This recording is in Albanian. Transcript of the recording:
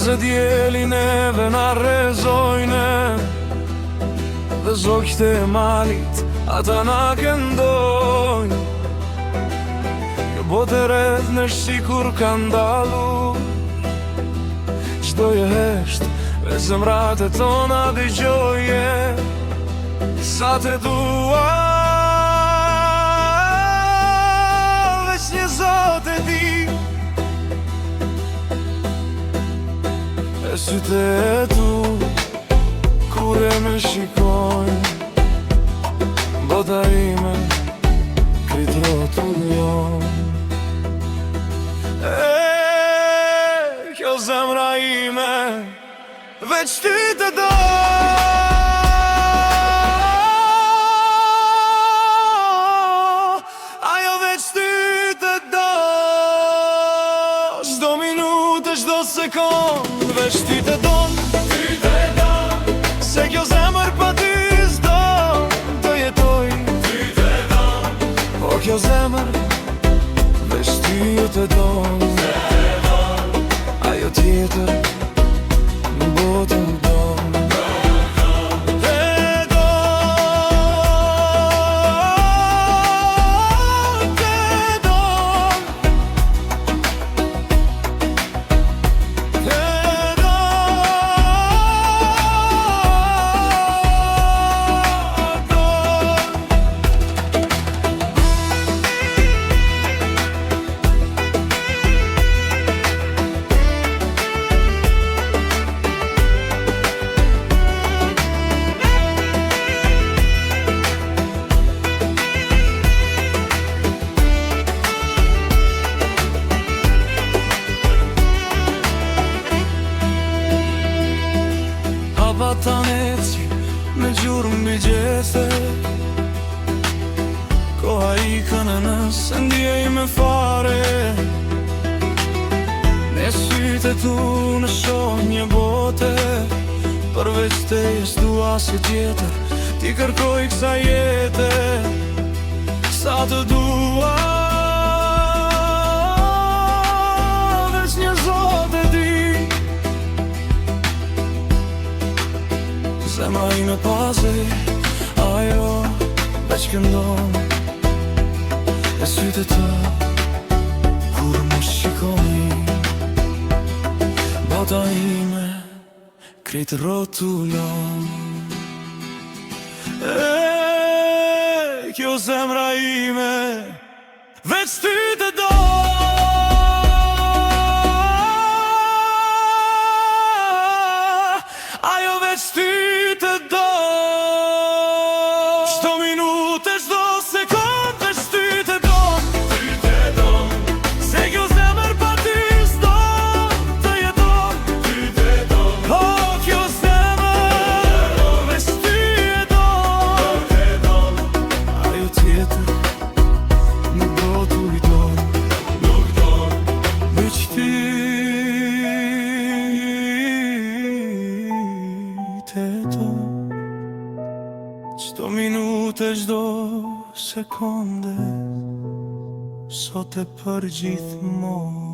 zë djeli neve na rezojne, dhe zogjt e malit ata na këndojnë. Kjo botë e rreth në sikur ka ndalu, qdoje hesht me zemrat e tona dëgjoje, sa te dua veç një zot e di. E sytë e tu kur e me shikojnë, bota ime krit rotullon. Kjo zemra ime veç ty të do. Ajo veç ty të do. Çdo minutë, çdo sekond, veç ty të don. Ty të don. Se kjo zemër pa ty s'don të jetoj. Ty të don. Po kjo zemër veç ty të don. Ajo tjetër në botën don. Te don, te don, te ta neci me gjurë mbi gjese, koha i kënë nëse ndjej me fare. Me sytë e tu në shoh një bote, përveç teje s'dua si tjetër, ti kërkoj kësa jete. Sa të dua veç një zot e di. Zemra ime pazi, ajo veç këndon. E sytë e të kur më shikojnë, bota ime krejt rotullon. Kjo zemra ime veç ty të do. Ajo veç ty të do. Çdo minutë, çdo sekond, veç ty të do. Ty të do. Se kjo zemër pa ty s'don të jeton. Ty të do. O, kjo zemër veç ty e do. Ty të do. Ajo tjetër nuk do t'u i do. Nuk do. Veç ty te do. Çdo minutë, çdo sekonde, sot e për gjithmonë.